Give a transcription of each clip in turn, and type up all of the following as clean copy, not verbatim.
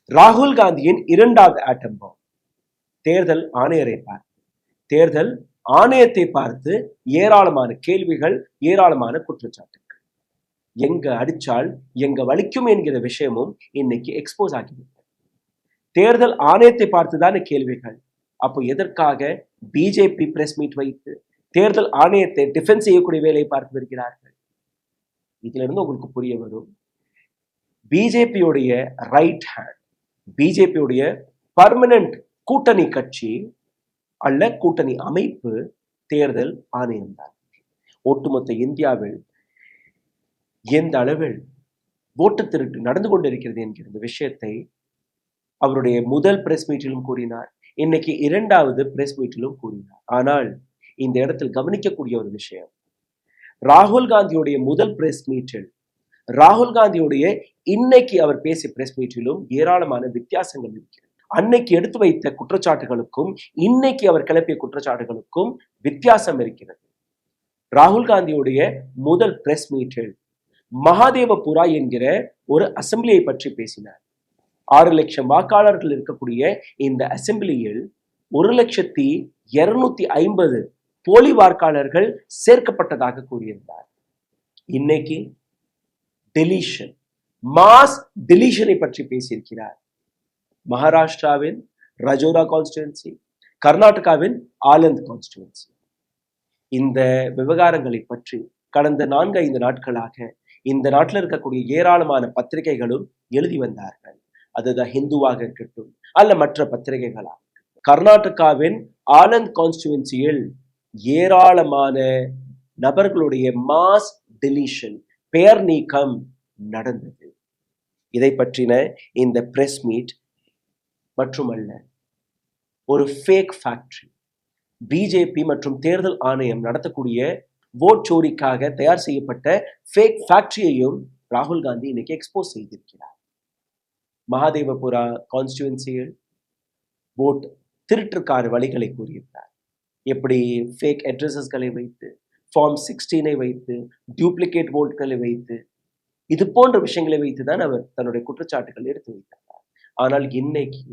ராகுல் காந்தியின் இரண்டாவது ஆட்டம் பாம் தேர்தல் ஆணையரை பார்த்து, தேர்தல் ஆணையத்தை பார்த்து ஏராளமான கேள்விகள், ஏராளமான குற்றச்சாட்டுகள். எங்க அடிச்சால் எங்க வலிக்கும் என்கிற விஷயமும் இன்னைக்கு எக்ஸ்போஸ் ஆகிவிட்டது. தேர்தல் ஆணையத்தை பார்த்துதான கேள்விகள். அப்போ எதற்காக பிஜேபி பிரஸ் மீட் வைத்து தேர்தல் ஆணையத்தை டிஃபென்ஸ் செய்யக்கூடிய வேலையை பார்த்து வருகிறார்கள்? இதுல இருந்து உங்களுக்கு புரிய வரும், பிஜேபியுடைய ரைட் ஹேண்ட், பிஜேபியுடைய பர்மனன்ட் கூட்டணி கட்சி அல்ல கூட்டணி அமைப்பு தேர்தல் ஆணையம் தான். ஒட்டுமொத்த இந்தியாவில் எந்த அளவில் ஓட்டு திருட்டு நடந்து கொண்டிருக்கிறது என்கிற இந்த விஷயத்தை அவருடைய முதல் பிரஸ் மீட்டிலும் கூறினார், இன்னைக்கு இரண்டாவது பிரஸ் மீட்டிலும் கூறினார். ஆனால் இந்த இடத்தில் கவனிக்கக்கூடிய ஒரு விஷயம், ராகுல் காந்தியுடைய முதல் பிரஸ் மீட்டில், ராகுல் காந்தியுடைய இன்னைக்கு அவர் பேசிய பிரஸ் மீட்டிலும் ஏராளமான வித்தியாசங்கள் இருக்கிறது. அன்னைக்கு எடுத்து வைத்த குற்றச்சாட்டுகளுக்கும் இன்னைக்கு அவர் கிளப்பிய குற்றச்சாட்டுகளுக்கும் வித்தியாசம் இருக்கிறது. ராகுல் காந்தியுடைய முதல் பிரஸ் மீட்டில் மகாதேவபுரா என்கிற ஒரு அசம்பிளியை பற்றி பேசினார். 6 லட்சம் வாக்காளர்கள் இருக்கக்கூடிய இந்த அசம்பிளியில் 1,250,000 போலி வாக்காளர்கள் சேர்க்கப்பட்டதாக கூறியிருந்தார். இன்னைக்கு டெலிஷன், மாஸ் டெலிஷனை பற்றி பேசியிருக்கிறார். மகாராஷ்டிராவின் ரஜோரா கான்ஸ்டிடுவன்சி, கர்நாடகாவின் ஆலந்த் கான்ஸ்டிடுவன்சி, இந்த விவகாரங்களை பற்றி கடந்த 4-5 நாட்களாக இந்த நாட்டில் இருக்கக்கூடிய ஏராளமான பத்திரிகைகளும் எழுதி வந்தார்கள். அதுதான் ஹிந்துவாக இருக்கட்டும் அல்ல மற்ற பத்திரிகைகளாக. கர்நாடகாவின் ஆனந்த் கான்ஸ்டிடுவன்சியில் ஏராளமான நபர்களுடைய மாஸ் டெலிஷன், பெயர் நீக்கம் நடந்தது. இதை பற்றின இந்த பிரஸ் மீட் மட்டுமல்ல, ஒரு ஃபேக் ஃபேக்டரி, பிஜேபி மற்றும் தேர்தல் ஆணையம் நடத்தக்கூடிய ஓட் சோரிக்காக தயார் செய்யப்பட்ட ஃபேக் ஃபேக்டரியையும் ராகுல் காந்தி இன்னைக்கு எக்ஸ்போஸ் செய்திருக்கிறார். மகாதேவபுரா கான்ஸ்டிடுவன்சியில் ஓட் திருட்டுக்கான வழிகளை கூறியிருந்தார். எப்படி ஃபேக் அட்ரஸஸ்களை வைத்து, ஃபார்ம் 16 வைத்து, டியூப்ளிகேட் ஓட்களை வைத்து, இது போன்ற விஷயங்களை வைத்துதான் அவர் தன்னுடைய குற்றச்சாட்டுகள் எடுத்து வைத்தார். ஆனால் இன்னைக்கு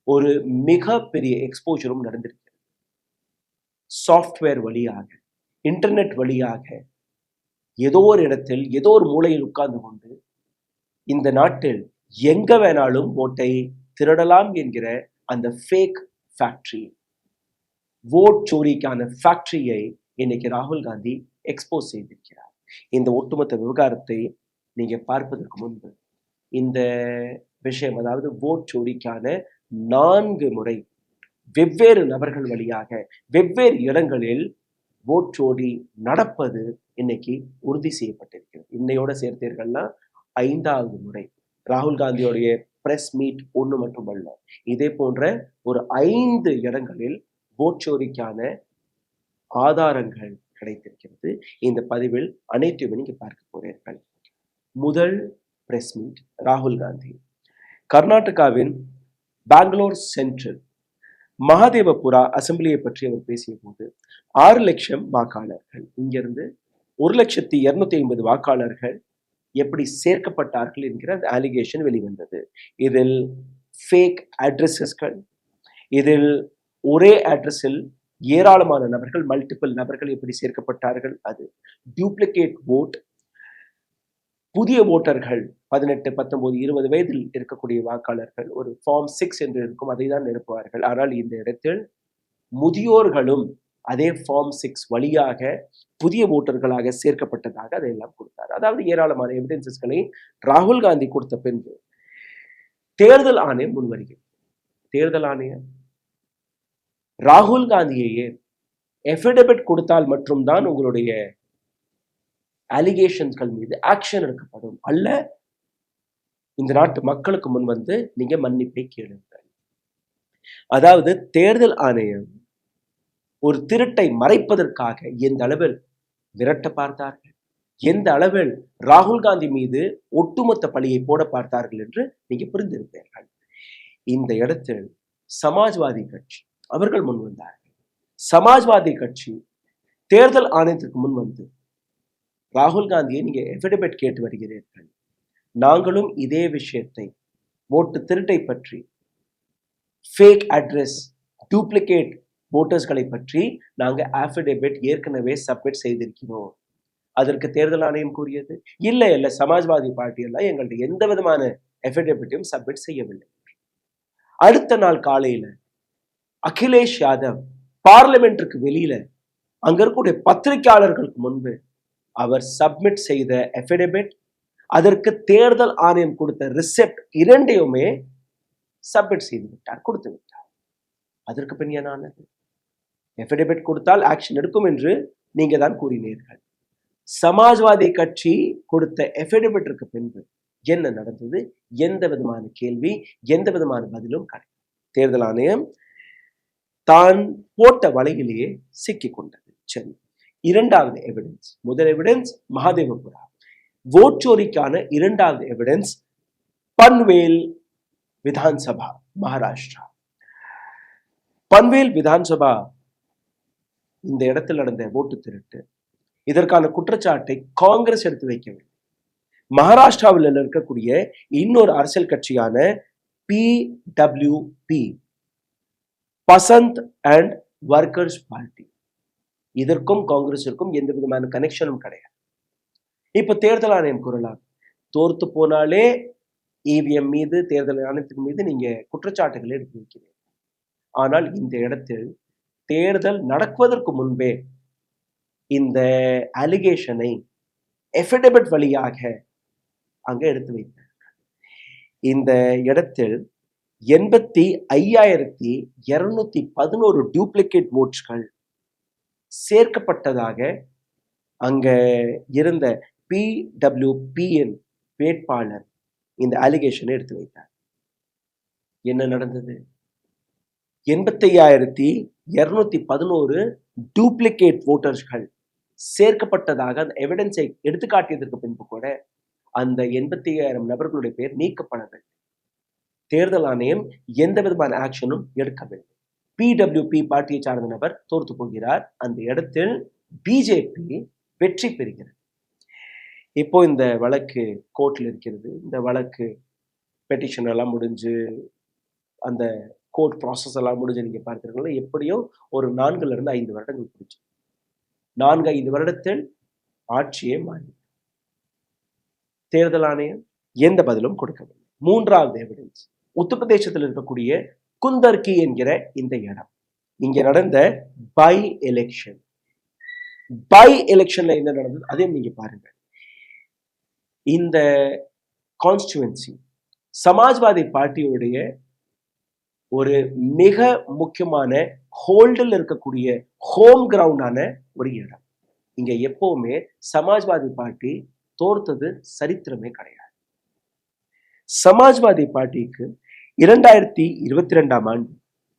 ஒரு மிகப்பெரிய எக்ஸ்போஜரும் நடந்திருக்கிறது. சாஃப்ட்வேர் வழியாக, இன்டர்நெட் வழியாக ஏதோ ஒரு இடத்தில், ஏதோ ஒரு மூலையில் உட்கார்ந்து கொண்டு இந்த நாட்டில் எங்க வேணாலும் ஓட்டை திருடலாம் என்கிற அந்த ஃபேக் ஃபேக்டரி, ஓட் சோரிக்கான ஃபேக்டரியை இன்னைக்கு ராகுல் காந்தி எக்ஸ்போஸ் செய்திருக்கிறார். இந்த ஒட்டுமொத்த விவகாரத்தை நீங்க பார்ப்பதற்கு முன்பு இந்த விஷயம், அதாவது ஓட் சோரிக்கான 4 முறை வெவ்வேறு நபர்கள் வழியாக வெவ்வேறு இடங்களில் ஓட் சோரி நடப்பது இன்னைக்கு உறுதி செய்யப்பட்டிருக்கிறது. இன்னையோட சேர்த்தீர்கள்னா 5வது முறை ராகுல் காந்தியோடைய பிரஸ் மீட் ஒன்று மட்டுமல்ல, இதே போன்ற ஒரு 5 இடங்களில் ஓட் சோரிக்கான ஆதாரங்கள் கிடைத்திருக்கிறது. இந்த பதிவில் அனைத்தையும் நீங்க பார்க்க போறீர்கள். முதல் பிரஸ் மீட் ராகுல் காந்தி கர்நாடகாவின் பெங்களூர் சென்ட்ரல் மகாதேவபுரா அசம்பிளியை பற்றி அவர் பேசிய போது 6 லட்சம் வாக்காளர்கள், இங்கிருந்து 1,250,000 வாக்காளர்கள் எப்படி சேர்க்கப்பட்டார்கள் என்கிற அந்த அலிகேஷன் வெளிவந்தது. இதில் ஃபேக் அட்ரஸஸ்கள், இதில் ஒரே அட்ரஸில் ஏராளமான நபர்கள், மல்டிபிள் நபர்கள் எப்படி சேர்க்கப்பட்டார்கள், அது டியூப்ளிகேட் ஓட், புதிய ஓட்டர்கள் 18, 19, 20 வயதில் இருக்கக்கூடிய வாக்காளர்கள் ஒரு ஃபார்ம் 6 என்று இருக்கும், அதை தான் நிரப்புவார்கள். ஆனால் இந்த இடத்தில் முதியோர்களும் அதே ஃபார்ம் 6 வழியாக புதிய ஓட்டர்களாக சேர்க்கப்பட்டதாக அதையெல்லாம் கொடுத்தார். அதாவது ஏராளமான எவிடன்சஸ்களை ராகுல் காந்தி கொடுத்த பின்பு தேர்தல் ஆணையம் முன்வருகிறது. தேர்தல் ஆணையம் ராகுல் காந்தியையே எஃபிடவிட் கொடுத்தால் மட்டும்தான் உங்களுடைய அலிகேஷன்ஸ்கள் மீது ஆக்ஷன் எடுக்கப்படும், அல்ல இந்த நாட்டு மக்களுக்கு முன் வந்து நீங்க மன்னிப்பை கேளுங்கள். அதாவது தேர்தல் ஆணையம் ஒரு திருட்டை மறைப்பதற்காக எந்த அளவில் விரட்ட பார்த்தார்கள், எந்த அளவில் ராகுல் காந்தி மீது ஒட்டுமொத்த பழியை போட பார்த்தார்கள் என்று நீங்க புரிந்திருப்பீர்கள். இந்த இடத்தில் சமாஜ்வாதி கட்சி அவர்கள் முன் வந்தார்கள். சமாஜ்வாதி கட்சி தேர்தல் ஆணையத்திற்கு முன் வந்து ராகுல் காந்தியை நீங்க எஃபிடவிட் கேட்டு வருகிறீர்கள், நாங்களும் இதே விஷயத்தை ஓட்டு திருட்டை பற்றி, ஃபேக் அட்ரஸ், டூப்ளிகேட் ஓட்டர்ஸ்களை பற்றி நாங்கள் அஃபிடேவிட் ஏற்கனவே சப்மிட் செய்திருக்கிறோம். அதற்கு தேர்தல் ஆணையம் கூறியது, இல்லை சமாஜ்வாதி பார்ட்டி எல்லாம் எங்கள்கிட்ட எந்த விதமான அஃபிடேவிட்டையும் சப்மிட் செய்யவில்லை. அடுத்த நாள் காலையில அகிலேஷ் யாதவ் பார்லிமெண்ட்டுக்கு வெளியில அங்க இருக்கக்கூடிய பத்திரிகையாளர்களுக்கு முன்பு அவர் சப்மிட் செய்த அஃபிடேவிட், அதற்கு தேர்தல் ஆணையம் கொடுத்த ரிசிப்ட் இரண்டையுமே சப்மிட் செய்து விட்டார், கொடுத்து விட்டார். அதற்கு பின் என்ன ஆனது? அஃபிடேவிட் கொடுத்தால் ஆக்ஷன் எடுக்கும் என்று நீங்க தான் கூறினீர்கள். சமாஜ்வாதி கட்சி கொடுத்த அஃபிடேவிட்டிற்கு பின்பு என்ன நடந்தது? எந்த விதமான கேள்வி, எந்த விதமான பதிலும் கிடையாது. தேர்தல் ஆணையம் தான் போட்ட வலையிலேயே சிக்கிக் கொண்டது. சரி, இரண்டாவது எவிடன்ஸ். முதல் எவிடன்ஸ் மகாதேவபுரா. ஓட்சோரிக்கான இரண்டாவது எவிடன்ஸ் பன்வேல் விதான்சபா, மகாராஷ்டிரா. பன்வேல் விதான்சபா இந்த இடத்தில் நடந்த ஓட்டு திருட்டு, இதற்கான குற்றச்சாட்டை காங்கிரஸ் எடுத்து வைக்கவில்லை. மகாராஷ்டிராவில் இருக்கக்கூடிய இன்னொரு அரசியல் கட்சியான PWP, Basant and workers party, இதற்கும் காங்கிரஸிற்கும் எந்த விதமான கனெக்ஷனும் கிடையாது. இப்ப தேர்தல் ஆணையம் கூறலாம், தோர்த்து போனாலே EVM மீது, தேர்தல் ஆணையத்தின் மீது நீங்க குற்றச்சாட்டுகளை எடுத்து வைக்கிறீங்க. ஆனால் இந்த இடத்தில் தேர்தல் நடக்குவதற்கு முன்பே இந்த அலிகேஷனை எஃபிடேவிட் வழியாக அங்க எடுத்து வைத்தார். இந்த இடத்தில் 85,211 டூப்ளிகேட் ஓட்ஸ்கள் சேர்க்கப்பட்டதாக அங்க இருந்த PWPயின் வேட்பாளர் இந்த அலிகேஷனை எடுத்து வைத்தார். என்ன நடந்தது? 85,211 டூப்ளிகேட் ஓட்டர்ஸ்கள் சேர்க்கப்பட்டதாக அந்த எவிடன்ஸை எடுத்து காட்டியதற்கு பின்பு கூட அந்த 85,000 நபர்களுடைய பேர் நீக்கப்படவில்லை. தேர்தல் ஆணையம் எந்த விதமான ஆக்ஷனும் எடுக்கவில்லை. PWP பார்ட்டியை சார்ந்த நபர் தோர்த்து போகிறார். அந்த இடத்தில் பிஜேபி வெற்றி பெறுகிறது. இப்போ இந்த வழக்கு கோர்ட்ல இருக்கிறது. இந்த வழக்கு பெட்டிஷன் எல்லாம் முடிஞ்சு, அந்த கோர்ட் ப்ராசஸ் எல்லாம் முடிஞ்சு நீங்க பார்த்திருக்கீங்களா, எப்படியோ ஒரு 4-5 வருடங்கள் போச்சு. 4-5 வருடத்தில் ஆட்சியே மாறி, தேர்தல் ஆணையம் எந்த பதிலும் கொடுக்கவில்லை. மூன்றாவது எவிடன்ஸ் உத்தரப்பிரதேசத்தில் இருக்கக்கூடிய குந்தர்கி என்கிற இந்த இடம். இங்க நடந்த பை எலெக்ஷன். பை எலெக்ஷன்ல என்ன நடந்தது அதையும் நீங்க பாருங்க. இந்த கான்ஸ்டிடுவன்சி சமாஜ்வாதி பார்ட்டியுடைய ஒரு மிக முக்கியமான ஹோல்டில் இருக்கக்கூடிய ஹோம் கிரவுண்டான ஒரு இடம். இங்க எப்பவுமே சமாஜ்வாதி பார்ட்டி தோர்த்தது சரித்திரமே கிடையாது. சமாஜ்வாதி பார்ட்டிக்கு 2022ஆம் ஆண்டு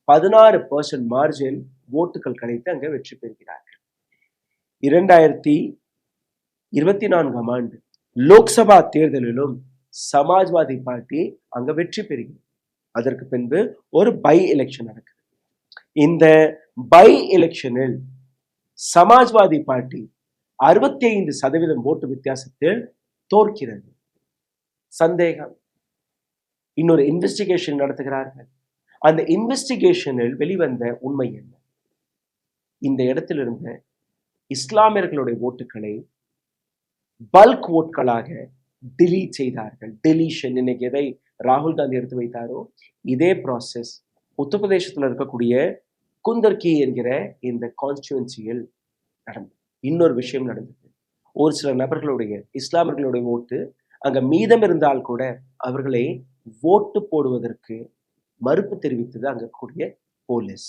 16% மார்ஜின் ஓட்டுகள் கிடைத்து அங்க வெற்றி பெறுகிறார்கள். 2024ஆம் ஆண்டு லோக்சபா தேர்தலிலும் சமாஜ்வாதி பார்ட்டி அங்க வெற்றி பெறுகிறது. அதற்கு பின்பு ஒரு பை எலெக்ஷன் நடக்குது. இந்த பை எலெக்ஷனில் சமாஜ்வாதி பார்ட்டி 65% ஓட்டு வித்தியாசத்தில் தோற்கிறது. சந்தேகம். இன்னொரு இன்வெஸ்டிகேஷன் நடத்துகிறார்கள். அந்த இன்வெஸ்டிகேஷனில் வெளிவந்த உண்மை என்ன? இந்த இடத்தில் இருந்த இஸ்லாமியர்களுடைய ஓட்டுகளை பல்க் ஓட்களாக டிலீட் செய்தார்கள். டெலிஷன். இன்னைக்கு எதை ராகுல் காந்தி எடுத்து வைத்தாரோ இதே ப்ராசஸ் உத்தரப்பிரதேசத்தில் இருக்கக்கூடிய குந்தர்கி என்கிற இந்த கான்ஸ்டிடுவன்சியில் நடந்தது. இன்னொரு விஷயம் நடந்தது. ஒரு சில நபர்களுடைய, இஸ்லாமியர்களுடைய ஓட்டு அங்க மீதம் இருந்தால் கூட அவர்களை ஓட்டு போடுவதற்கு மறுப்பு தெரிவித்தது அங்க இருக்கக்கூடிய போலீஸ்.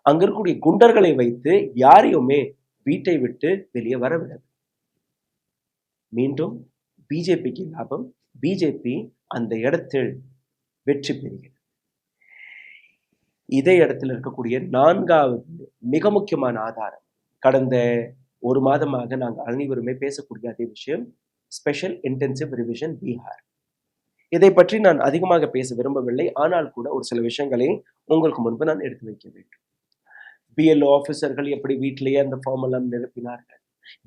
அங்க இருக்கக்கூடிய குண்டர்களை வைத்து யாரையுமே வீட்டை விட்டு வெளியே வரவில்லை. மீண்டும் பிஜேபிக்கு லாபம். பிஜேபி அந்த இடத்தில் வெற்றி பெறுகிறது. இதே இடத்தில் இருக்கக்கூடிய 4வது மிக முக்கியமான ஆதாரம், கடந்த ஒரு மாதமாக நாங்கள் அனைவருமே பேசக்கூடிய அதே விஷயம், ஸ்பெஷல் இன்டென்சிவ் ரிவிஷன் பீகார். இதை பற்றி நான் அதிகமாக பேச விரும்பவில்லை. ஆனால் கூட ஒரு சில விஷயங்களை உங்களுக்கு முன்பு நான் எடுத்து வைக்க வேண்டும். BLO ஆபீசர்கள் எப்படி வீட்டிலேயே அந்த ஃபார்ம் எல்லாம் நிரப்பினார்கள்.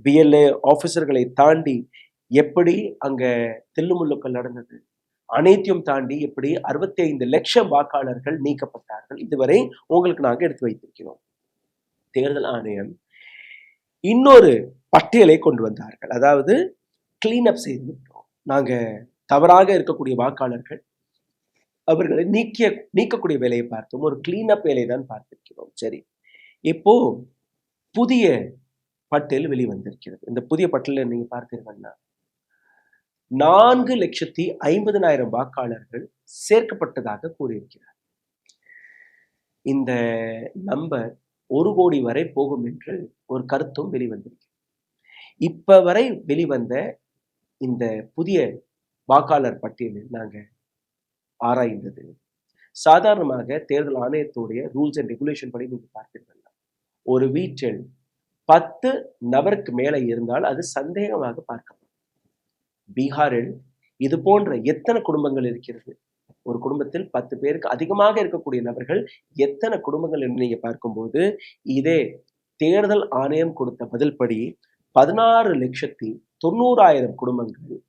BLA ஆபீசர்களை தாண்டி எப்படி அங்க தில்லுமுல்லுக்கள் நடந்தது. அனைத்தையும் தாண்டி எப்படி 65 லட்சம் வாக்காளர்கள் நீக்கப்பட்டார்கள். இதுவரை உங்களுக்கு நாங்க எடுத்து வைத்திருக்கிறோம். தேர்தல் ஆணையம் இன்னொரு பட்டியலை கொண்டு வந்தார்கள். அதாவது கிளீன் அப் செய்து விட்டோம். நாங்க தவறாக இருக்கக்கூடிய வாக்காளர்கள் அவர்களை நீக்கக்கூடிய வேலையை பார்த்தோம். ஒரு கிளீன் அப் வேலையை தான் பார்த்திருக்கிறோம். சரி, இப்போ புதிய பட்டியல் வெளிவந்திருக்கிறது. இந்த புதிய பட்டியலில் நீங்க பார்த்தீங்கன்னா 4,50,000 வாக்காளர்கள் சேர்க்கப்பட்டதாக கூறியிருக்கிறார். இந்த நம்பர் 1 கோடி வரை போகும் என்று ஒரு கருத்தும் வெளிவந்திருக்கு. இப்ப வரை வெளிவந்த இந்த புதிய வாக்காளர் பட்டியலில் நாங்க ஆராய்ந்தது, சாதாரணமாக தேர்தல் ஆணையத்துடைய ரூல்ஸ் அண்ட் ரெகுலேஷன் படி நீங்க பார்த்தீங்கன்னா ஒரு வீட்டில் 10 நபருக்கு மேலே இருந்தால் அது சந்தேகமாக பார்க்கப்படும். பீகாரில் இது போன்ற எத்தனை குடும்பங்கள் இருக்கிறது? ஒரு குடும்பத்தில் 10 பேருக்கு அதிகமாக இருக்கக்கூடிய நபர்கள் எத்தனை குடும்பங்கள் என்று நீங்க பார்க்கும்போது இதே தேர்தல் ஆணையம் கொடுத்த பதில் படி 16,90,000 குடும்பங்கள்.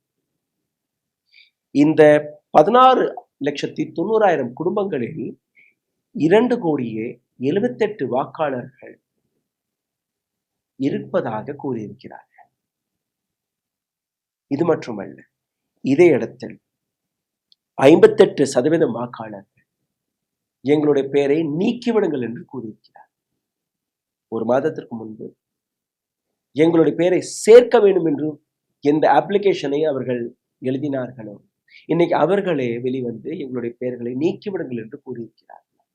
இந்த 16,90,000 குடும்பங்களில் 2,78,00,000 வாக்காளர்கள் இருப்பதாக கூறியிருக்கிறார்கள். இது மட்டுமல்ல, இதே இடத்தில் 58% வாக்காளர்கள் எங்களுடைய பெயரை நீக்கிவிடுங்கள் என்று கூறியிருக்கிறார். ஒரு மாதத்திற்கு முன்பு எங்களுடைய பெயரை சேர்க்க வேண்டும் என்று எந்த அப்ளிகேஷனை அவர்கள் எழுதினார்களோ இன்னைக்கு அவர்களே வெளிவந்து எங்களுடைய பெயர்களை நீக்கிவிடுங்கள் என்று கூறியிருக்கிறார்கள்.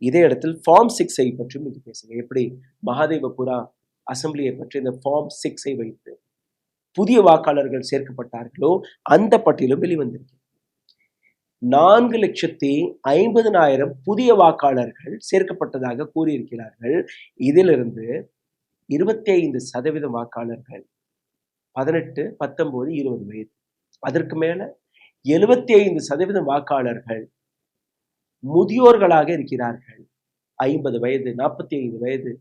இதே இடத்தில் ஃபார்ம் 6 பற்றி நீங்க பேசுங்க. எப்படி மகாதேவபுரா அசம்பிளியை பற்றி இந்த ஃபார்ம் 6 வைத்து புதிய வாக்காளர்கள் சேர்க்கப்பட்டார்களோ அந்த பட்டியலும் வெளிவந்திருக்கு. 4,50,000 புதிய வாக்காளர்கள் சேர்க்கப்பட்டதாக கூறியிருக்கிறார்கள். இதிலிருந்து 25% வாக்காளர்கள் 18, 19, 20 வயது. அதற்கு மேல 75% வாக்காளர்கள் முதியோர்களாக இருக்கிறார்கள். 50 வயது, 45 வயது,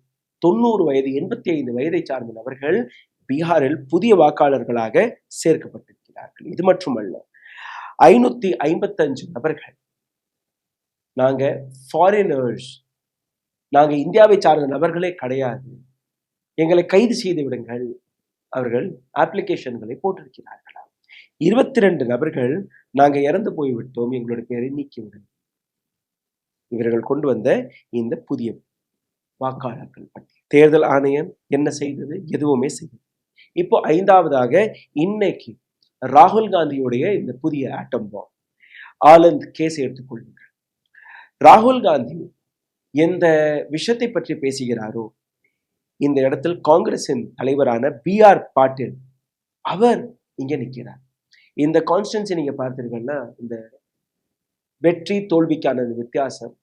90 வயது, 85 வயதை சார்ந்த நபர்கள் பீகாரில் புதிய வாக்காளர்களாக சேர்க்கப்பட்டிருக்கிறார்கள். இது மட்டுமல்ல, 555 நபர்கள் நாங்க ஃபாரினர்ஸ், நாங்க இந்தியாவை சார்ந்த நபர்களே கிடையாது, எங்களை கைது செய்து விடுங்கள், அவர்கள் அப்ளிகேஷன்களை போட்டிருக்கிறார்களா. 22 நபர்கள் நாங்க இறந்து போய்விட்டோம், எங்களுடைய பெயரை நீக்கிவிடுங்கள். இவர்கள் கொண்டு வந்த இந்த புதிய வாக்காளர்கள் பற்றி தேர்தல் ஆணையம் என்ன செய்தது? எதுவுமே செய்தது. இப்போ 5வதாக இன்னைக்கு ராகுல் காந்தியுடைய இந்த புதிய ஆட்டம் பாம் ஆனந்த் கேஸ் எடுத்துக்கொள்ளுங்கள். ராகுல் காந்தி எந்த விஷயத்தை பற்றி பேசுகிறாரோ இந்த இடத்தில் காங்கிரசின் தலைவரான BR பாட்டீல் அவர் இங்க நிற்கிறார். இந்த கான்ஸ்டன்சி நீங்க பார்த்தீங்கன்னா இந்த வெற்றி தோல்விக்கான வித்தியாசம்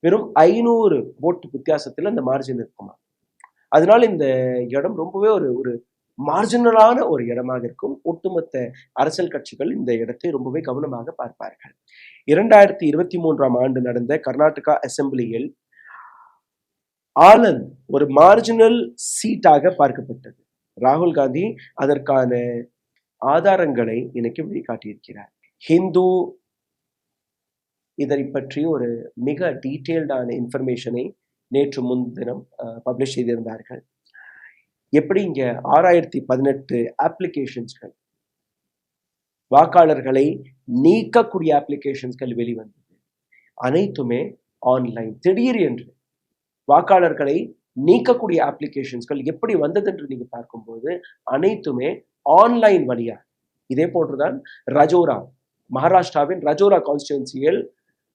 வெறும் 500 ஓட்டு வித்தியாசத்துல அந்த மார்ஜின் இருக்குமா. அதனால இந்த இடம் ரொம்பவே ஒரு மார்ஜினலான ஒரு இடமாக இருக்கும். ஒட்டுமொத்த அரசியல் கட்சிகள் இந்த இடத்தை ரொம்பவே கவனமாக பார்ப்பார்கள். 2023ஆம் ஆண்டு நடந்த கர்நாடகா அசெம்பிளியில் ஆனந்த் ஒரு மார்ஜினல் சீட்டாக பார்க்கப்பட்டது. ராகுல் காந்தி அதற்கான ஆதாரங்களை எனக்கு வெளிக்காட்டியிருக்கிறார். ஹிந்து இதை பற்றி ஒரு மிக டீட்டெயில்டான இன்ஃபர்மேஷனை நேற்று முன்தினம் பப்ளிஷ் செய்திருந்தார்கள். எப்படி இங்க 6018 அப்ளிகேஷன்ஸ்கள், வாக்காளர்களை நீக்கக்கூடிய அப்ளிகேஷன்ஸ்கள் வெளிவந்தது. அனைத்துமே ஆன்லைன். திடீர் என்று வாக்காளர்களை நீக்கக்கூடிய அப்ளிகேஷன்ஸ்கள் எப்படி வந்தது என்று நீங்க பார்க்கும்போது அனைத்துமே ஆன்லைன் வழியா. இதே போன்றுதான் ரஜோரா, மகாராஷ்டிராவின் ரஜோரா கான்ஸ்டிடுவன்சியில்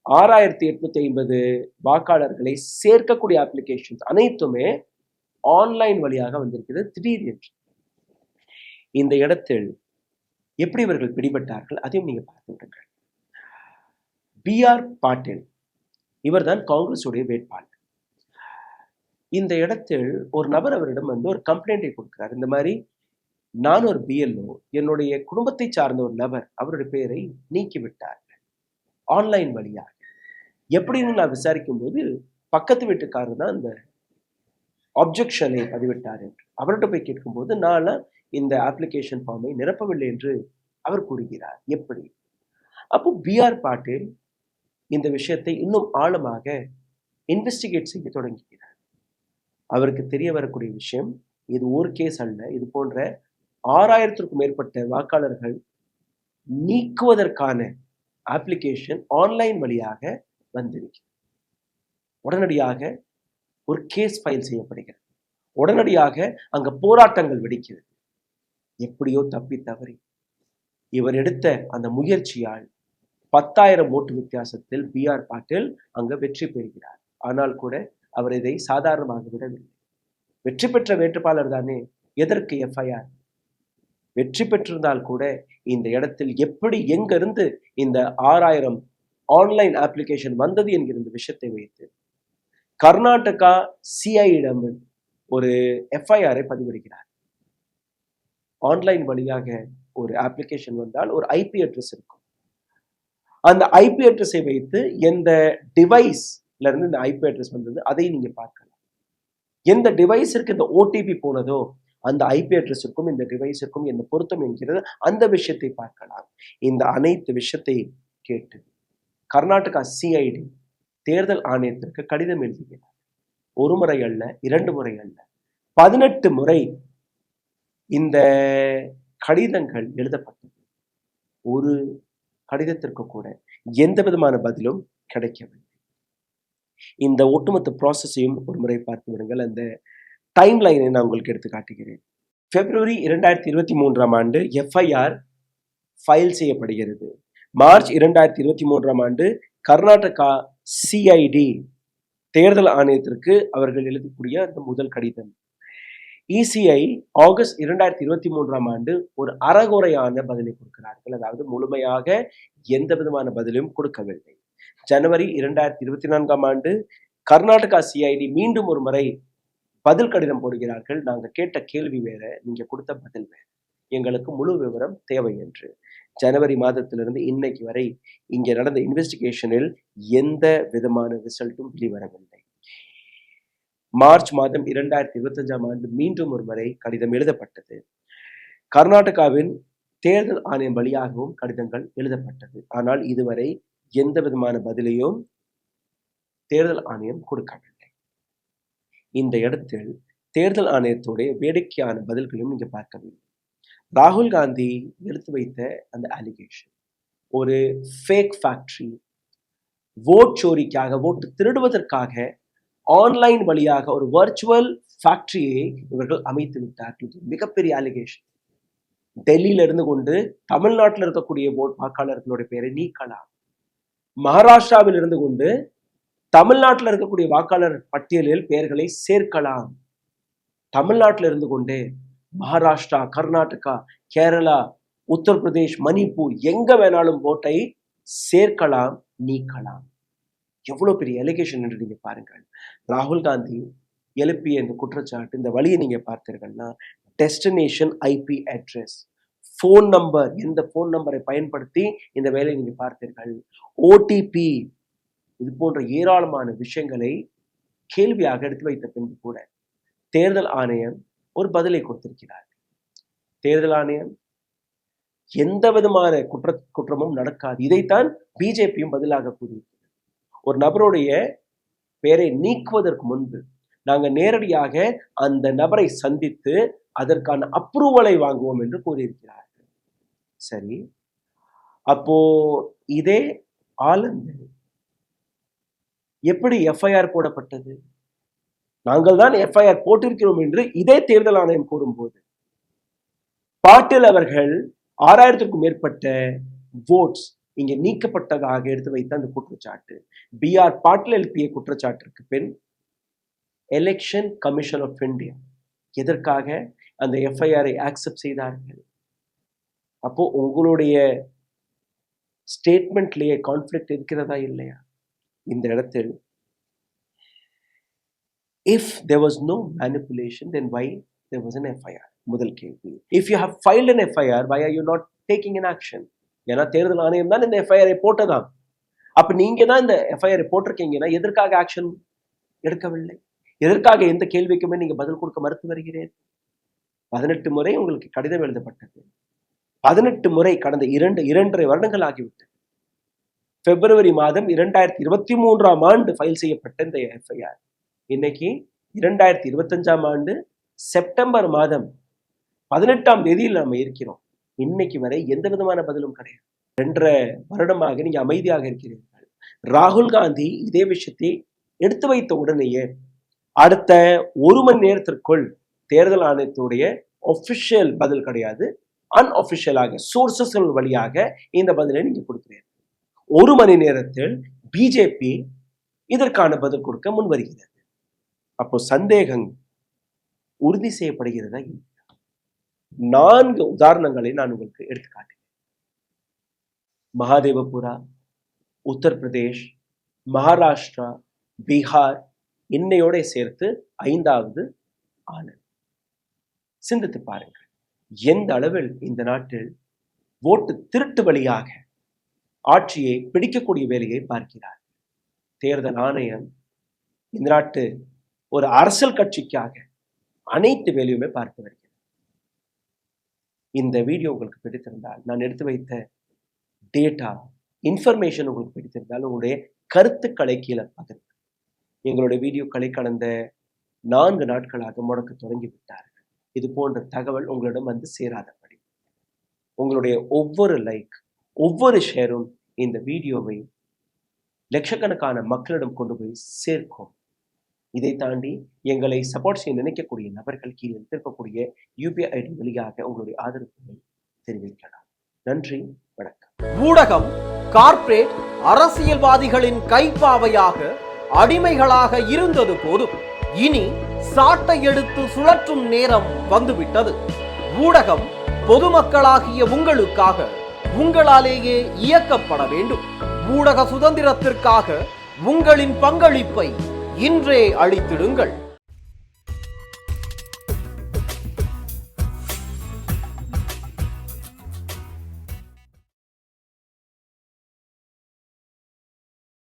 6850 வாக்காளர்களை சேர்க்கக்கூடிய அப்ளிகேஷன்ஸ் அனைத்துமே ஆன்லைன் வழியாக வந்திருக்கிறது திடீர் என்று. இந்த இடத்தில் எப்படி இவர்கள் பிடிபட்டார்கள் அதையும் நீங்க பார்த்துவிடுங்கள். BR பாட்டீல் இவர்தான் காங்கிரஸுடைய வேட்பாளர். இந்த இடத்தில் ஒரு நபர் அவரிடம் வந்து ஒரு கம்ப்ளைண்டை கொடுக்கிறார். இந்த மாதிரி நான் ஒரு BLO, என்னுடைய குடும்பத்தை சார்ந்த ஒரு நபர் அவருடைய பெயரை நீக்கிவிட்டார்கள் ஆன்லைன் வழியாக. எப்படின்னு நான் விசாரிக்கும் போது பக்கத்து வீட்டுக்காரர் தான் இந்த ஆப்ஜெக்ஷனை பதிவிட்டார் என்று அவர்கிட்ட போய் கேட்கும்போது நான் இந்த அப்ளிகேஷன் ஃபார்மை நிரப்பவில்லை என்று அவர் கூறுகிறார். எப்படி அப்போ B.R. பாட்டீல் இந்த விஷயத்தை இன்னும் ஆழமாக இன்வெஸ்டிகேட் செய்ய தொடங்குகிறார். அவருக்கு தெரிய வரக்கூடிய விஷயம், இது ஒரு கேஸ் அல்ல, இது போன்ற 6000த்திற்கும் மேற்பட்ட வாக்காளர்கள் நீக்குவதற்கான அப்ளிகேஷன் ஆன்லைன் வழியாக வந்திருக்கிறது. உடனடியாக ஒரு கேஸ் ஃபைல் செய்யப்படுகிறது. உடனடியாக அங்க போராட்டங்கள் வெடிக்கிறது. எப்படியோ தப்பி தவறி இவர் எடுத்த அந்த முயற்சியால் 10,000 ஓட்டு வித்தியாசத்தில் B.R. பாட்டீல் அங்க வெற்றி பெறுகிறார். ஆனால் கூட அவர் இதை சாதாரணமாக விடவில்லை. வெற்றி பெற்ற வேட்பாளர் தானே, எதற்கு FIR? வெற்றி பெற்றிருந்தால் கூட இந்த இடத்தில் எப்படி எங்கிருந்து இந்த 6000 ஆன்லைன் அப்ளிகேஷன் வந்தது என்கிற இந்த விஷயத்தை வைத்து கர்நாடகா CID ஒரு FIR பதிவிடுகிறார். ஆன்லைன் வழியாக ஒரு அப்ளிகேஷன் வந்தால் ஒரு IP அட்ரஸ் இருக்கும். அந்த IP அட்ரஸை வைத்து எந்த டிவைஸ்ல இருந்து இந்த IP அட்ரஸ் வந்தது அதை நீங்க பார்க்கலாம். எந்த டிவைஸிற்கு இந்த OTP போனதோ அந்த IP அட்ரஸிற்கும் இந்த டிவைஸிற்கும் என்ன பொருத்தம் என்கிறது அந்த விஷயத்தை பார்க்கலாம். இந்த அனைத்து விஷயத்தை கேட்டு கர்நாடகா CID தேர்தல் ஆணையத்திற்கு கடிதம் எழுதுகிறார். ஒரு முறை அல்ல, 2 முறை அல்ல, 18 முறை இந்த கடிதங்கள் எழுதப்பட்டது. ஒரு கடிதத்திற்கு கூட எந்த விதமான பதிலும் கிடைக்கவில்லை. இந்த ஒட்டுமொத்த ப்ராசஸையும் ஒரு முறை பார்த்து விடுங்கள். அந்த டைம் லைனை நான் உங்களுக்கு எடுத்து காட்டுகிறேன். பிப்ரவரி 2023ஆம் ஆண்டு FIR ஃபைல் செய்யப்படுகிறது. மார்ச் 2023ஆம் ஆண்டு கர்நாடகா CID தேர்தல் ஆணையத்திற்கு அவர்கள் எழுதக்கூடிய அந்த முதல் கடிதம். ECI ஆகஸ்ட் 2023ஆம் ஆண்டு ஒரு அறகுறையான பதிலை கொடுக்கிறார்கள். அதாவது முழுமையாக எந்த விதமான பதிலும் கொடுக்கவில்லை. ஜனவரி 2024ஆம் ஆண்டு கர்நாடகா CID மீண்டும் ஒரு முறை பதில் கடிதம் போடுகிறார்கள். நாங்க கேட்ட கேள்வி வேற, நீங்க கொடுத்த பதில் வேற, எங்களுக்கு முழு விவரம் தேவை என்று. ஜனவரி மாதத்திலிருந்து இன்னைக்கு வரை இங்கே நடந்த இன்வெஸ்டிகேஷனில் எந்த விதமான ரிசல்ட்டும் வெளிவரவில்லை. மார்ச் மாதம் 2025ஆம் ஆண்டு மீண்டும் ஒரு முறை கடிதம் எழுதப்பட்டது. கர்நாடகாவின் தேர்தல் ஆணையம் வழியாகவும் கடிதங்கள் எழுதப்பட்டது. ஆனால் இதுவரை எந்த விதமான பதிலையும் தேர்தல் ஆணையம் கொடுக்கவில்லை. இந்த இடத்தில் தேர்தல் ஆணையத்துடைய வேடிக்கையான பதில்களையும் நீங்க பார்க்கவில்லை. ராகுல் காந்தி எடுத்து வைத்த அந்த அலிகேஷன் ஒரு ஃபேக் ஃபேக்டரி, ஓட் சோரிக்காக, ஓட்டு திருடுவதற்காக ஆன்லைன் வழியாக ஒரு வர்ச்சுவல் ஃபேக்டரியை இவர்கள் அமைத்து விட்டார்கள். மிகப்பெரிய அலிகேஷன். டெல்லியில இருந்து கொண்டு தமிழ்நாட்டில் இருக்கக்கூடிய வாக்காளர்களுடைய பெயரை நீக்கலாம். மகாராஷ்டிராவில் இருந்து கொண்டு தமிழ்நாட்டில் இருக்கக்கூடிய வாக்காளர் பட்டியலில் பெயர்களை சேர்க்கலாம். தமிழ்நாட்டில் இருந்து கொண்டே மகாராஷ்டிரா, கர்நாடகா, கேரளா, உத்தரப்பிரதேஷ், மணிப்பூர் எங்க வேணாலும் ஓட்டை சேர்க்கலாம், நீக்கலாம். எவ்வளவு பெரிய அலிகேஷன் என்று நீங்க பாருங்கள். ராகுல் காந்தி எழுப்பிய இந்த குற்றச்சாட்டு, இந்த வழியை நீங்க பார்த்தீர்கள்னா, destination IP address, phone number, எந்த போன் நம்பரை பயன்படுத்தி இந்த வேலையை நீங்க பார்த்தீர்கள், OTP, இது போன்ற ஏராளமான விஷயங்களை கேள்வியாக எடுத்து வைத்த பின்பு கூட தேர்தல் ஆணையம் ஒரு பதிலை கொடுத்திருக்கிறார். தேர்தல் ஆணையம் எந்த விதமான குற்றமும் நடக்காது. இதைத்தான் பிஜேபியும் பதிலாக கூறியிருக்கிறது. ஒரு நபருடைய பெயரை நீக்குவதற்கு முன்பு நாங்க நேரடியாக அந்த நபரை சந்தித்து அதற்கான அப்ரூவலை வாங்குவோம் என்று கூறியிருக்கிறார்கள். சரி, அப்போ இதே ஆலந்து எப்படி FIR போடப்பட்டது? நாங்கள் தான் FIR போட்டிருக்கிறோம் என்று இதே தேர்தல் ஆணையம் கூறும்போது, பாட்டீல் அவர்கள் 6000க்கும் மேற்பட்ட votes இங்கே நீக்கப்பட்டதாக எடுத்து வைத்த அந்த குற்றச்சாட்டு, B.R. பாட்டீல் எழுப்பிய குற்றச்சாட்டிற்கு பின் எலெக்ஷன் கமிஷன் ஆஃப் இந்தியா எதற்காக அந்த FIR-ஐ ஆக்செப்ட் செய்தார்கள்? அப்போ உங்களுடைய ஸ்டேட்மெண்ட்லேயே கான்ஃபிளிக்ட் இருக்கிறதா இல்லையா? இந்த இடத்தில் if there was no manipulation, then why there was an FIR? முதல் கேள்வி. If you have filed an FIR, why are you not taking an action? ஏன்னா தேர்தல் ஆணையம் தான் இந்த FIR-ஐ போட்டதாம். அப்ப நீங்க தான் இந்த FIR-ஐ போட்டிருக்கீங்கன்னா எதற்காக ஆக்ஷன் எடுக்கவில்லை? எதற்காக எந்த கேள்விக்குமே நீங்க பதில் கொடுக்க மறுத்து வருகிறீர்கள்? 18 முறை உங்களுக்கு கடிதம் எழுதப்பட்டது. 18 முறை கடந்த 2.5 வருடங்கள் ஆகிவிட்டது. பிப்ரவரி மாதம் 2023ஆம் ஆண்டு ஃபைல் செய்யப்பட்ட இந்த எஃப்ஐஆர் இன்னைக்கு 2025ஆம் ஆண்டு செப்டம்பர் மாதம் 18ஆம் தேதியில் நம்ம இருக்கிறோம். இன்னைக்கு வரை எந்த விதமான பதிலும் கிடையாது. 2.5 வருடமாக நீங்க அமைதியாக இருக்கிறீர்கள். ராகுல் காந்தி இதே விஷயத்தை எடுத்து வைத்த உடனேயே அடுத்த 1 மணி நேரத்திற்குள் தேர்தல் ஆணையத்துடைய ஒபிஷியல் பதில் கிடையாது, அன்ஒபிஷியலாக சோர்சஸ்கள் வழியாக இந்த பதிலை நீங்க கொடுக்கிறீர்கள். 1 மணி நேரத்தில் பிஜேபி இதற்கான பதில் கொடுக்க முன் வருகிறது. அப்போ சந்தேகம் உறுதி செய்யப்படுகிறதா? 4 உதாரணங்களை நான் உங்களுக்கு எடுத்துக்காட்டேன். மகாதேவபுரா, உத்தரப்பிரதேஷ், மகாராஷ்டிரா, பீகார், இன்னையோட சேர்த்து 5வது ஆனந்த். சிந்தித்து பாருங்கள், எந்த அளவில் இந்த நாட்டில் ஓட்டு திருட்டு வழியாக ஆட்சியை பிடிக்கக்கூடிய வேலையை பார்க்கிறார். தேர்தல் ஆணையம் இந்த நாட்டு ஒரு அரசியல் கட்சிக்காக அனைத்து வேலையுமே பார்த்து வருகிறது. இந்த வீடியோ உங்களுக்கு பிடித்திருந்தால், நான் எடுத்து வைத்த டேட்டா இன்ஃபர்மேஷன் உங்களுக்கு பிடித்திருந்தால் உங்களுடைய கருத்துக்களை கீழே பகிர்ந்து. எங்களுடைய வீடியோக்களை கடந்த 4 நாட்களாக முடக்க தொடங்கிவிட்டார்கள். இது போன்ற தகவல் உங்களிடம் வந்து சேராதபடி உங்களுடைய ஒவ்வொரு லைக், ஒவ்வொரு ஷேரும் இந்த வீடியோவை லட்சக்கணக்கான மக்களிடம் கொண்டு போய் சேர்க்கும். இதை தாண்டி எங்களை சப்போர்ட் செய்ய நினைக்கக்கூடிய நபர்கள் கீழே இருக்கக்கூடிய UPI ID வழியாக உங்களுடைய ஆதரவுகளை தெரிவிக்கலாம். நன்றி, வணக்கம். ஊடகம் கார்ப்பரேட் அரசியல்வாதிகளின் கைப்பாவையாக அடிமைகளாக இருந்தது போதும். இனி சாட்டை எடுத்து சுழற்றும் நேரம் வந்துவிட்டது. ஊடகம் பொதுமக்களாகிய உங்களுக்காக, உங்களாலேயே இயக்கப்பட வேண்டும். ஊடக சுதந்திரத்திற்காக உங்களின் பங்களிப்பை இன்றே அளித்திடுங்கள்.